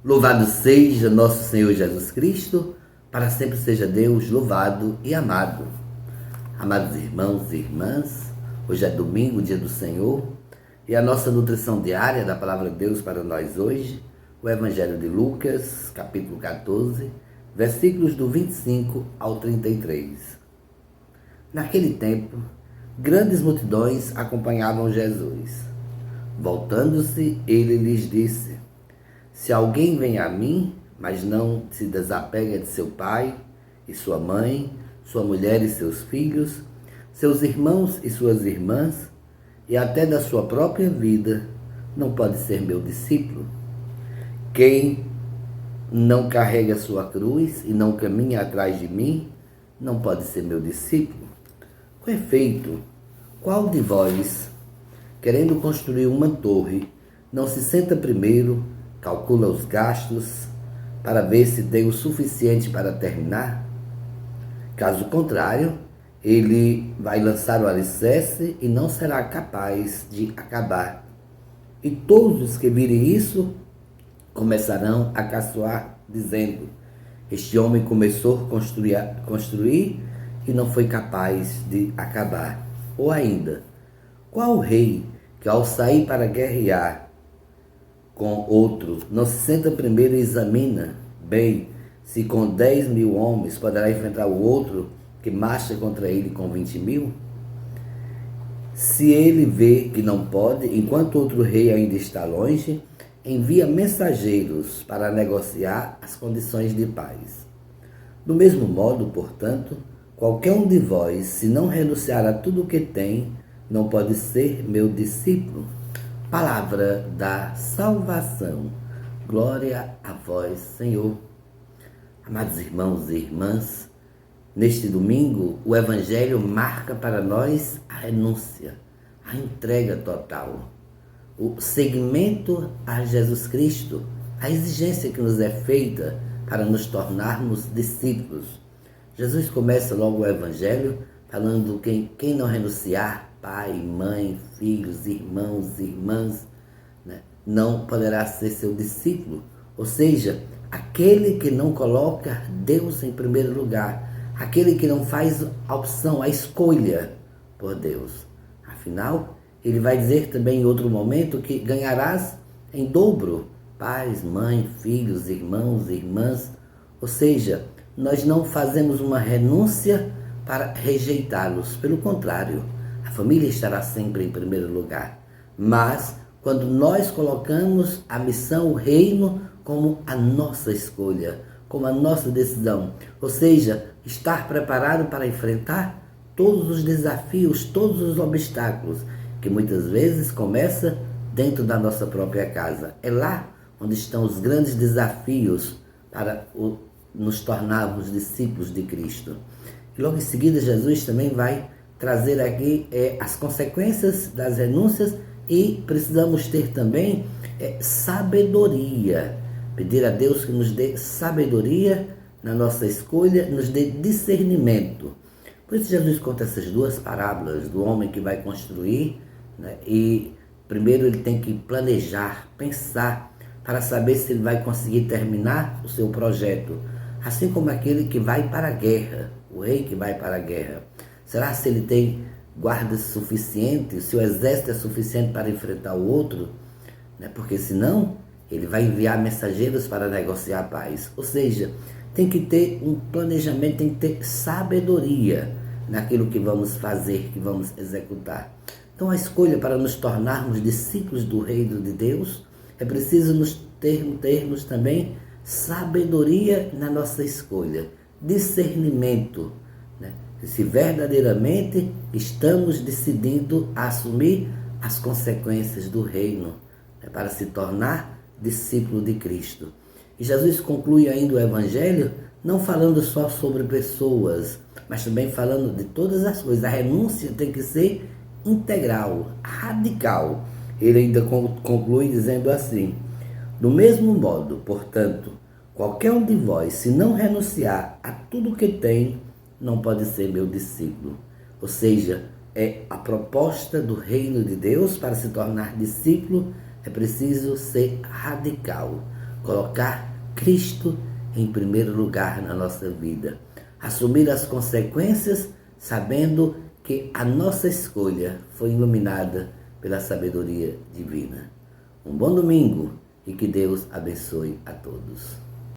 Louvado seja nosso Senhor Jesus Cristo, para sempre seja Deus louvado e amado. Amados irmãos e irmãs, hoje é domingo, dia do Senhor, e a nossa nutrição diária da Palavra de Deus para nós hoje, o Evangelho de Lucas, capítulo 14, versículos do 25 ao 33. Naquele tempo, grandes multidões acompanhavam Jesus. Voltando-se, ele lhes disse: se alguém vem a mim, mas não se desapega de seu pai e sua mãe, sua mulher e seus filhos, seus irmãos e suas irmãs, e até da sua própria vida, não pode ser meu discípulo. Quem não carrega sua cruz e não caminha atrás de mim, não pode ser meu discípulo. Com efeito, qual de vós, querendo construir uma torre, não se senta primeiro, calcula os gastos, para ver se tem o suficiente para terminar? Caso contrário, ele vai lançar o alicerce e não será capaz de acabar. E todos os que virem isso começarão a caçoar, dizendo: este homem começou a construir e não foi capaz de acabar. Ou ainda, qual rei que ao sair para guerrear com outro, não se senta primeiro e examina bem se com 10.000 homens poderá enfrentar o outro que marcha contra ele com 20.000? Se ele vê que não pode, enquanto outro rei ainda está longe, envia mensageiros para negociar as condições de paz. Do mesmo modo, portanto, qualquer um de vós, se não renunciar a tudo o que tem, não pode ser meu discípulo. Palavra da salvação. Glória a vós, Senhor. Amados irmãos e irmãs, neste domingo o Evangelho marca para nós a renúncia, a entrega total, o seguimento a Jesus Cristo, a exigência que nos é feita para nos tornarmos discípulos. Jesus começa logo o Evangelho falando que quem não renunciar pai, mãe, filhos, irmãos, irmãs, não poderá ser seu discípulo. Ou seja, aquele que não coloca Deus em primeiro lugar, aquele que não faz a opção, a escolha por Deus. Afinal, ele vai dizer também em outro momento que ganharás em dobro pais, mãe, filhos, irmãos, irmãs. Ou seja, nós não fazemos uma renúncia para rejeitá-los. Pelo contrário, a família estará sempre em primeiro lugar. Mas, quando nós colocamos a missão, o reino, como a nossa escolha, como a nossa decisão, ou seja, estar preparado para enfrentar todos os desafios, todos os obstáculos, que muitas vezes começa dentro da nossa própria casa. É lá onde estão os grandes desafios para nos tornarmos discípulos de Cristo. E logo em seguida, Jesus também vai trazer aqui as consequências das renúncias e precisamos ter também sabedoria. Pedir a Deus que nos dê sabedoria na nossa escolha, nos dê discernimento. Por isso Jesus conta essas duas parábolas do homem que vai construir, e primeiro ele tem que planejar, pensar, para saber se ele vai conseguir terminar o seu projeto. Assim como aquele que vai para a guerra, o rei que vai para a guerra. Será se ele tem guardas suficientes, se o exército é suficiente para enfrentar o outro? Porque senão, ele vai enviar mensageiros para negociar a paz. Ou seja, tem que ter um planejamento, tem que ter sabedoria naquilo que vamos fazer, que vamos executar. Então a escolha para nos tornarmos discípulos do reino de Deus, é preciso termos também sabedoria na nossa escolha, discernimento, se verdadeiramente estamos decidindo assumir as consequências do reino, para se tornar discípulo de Cristo. E Jesus conclui ainda o Evangelho não falando só sobre pessoas, mas também falando de todas as coisas. A renúncia tem que ser integral, radical. Ele ainda conclui dizendo assim: do mesmo modo, portanto, qualquer um de vós, se não renunciar a tudo que tem, não pode ser meu discípulo. Ou seja, é a proposta do reino de Deus. Para se tornar discípulo, é preciso ser radical. colocar Cristo em primeiro lugar na nossa vida, assumir as consequências sabendo que a nossa escolha foi iluminada pela sabedoria divina. Um bom domingo e que Deus abençoe a todos.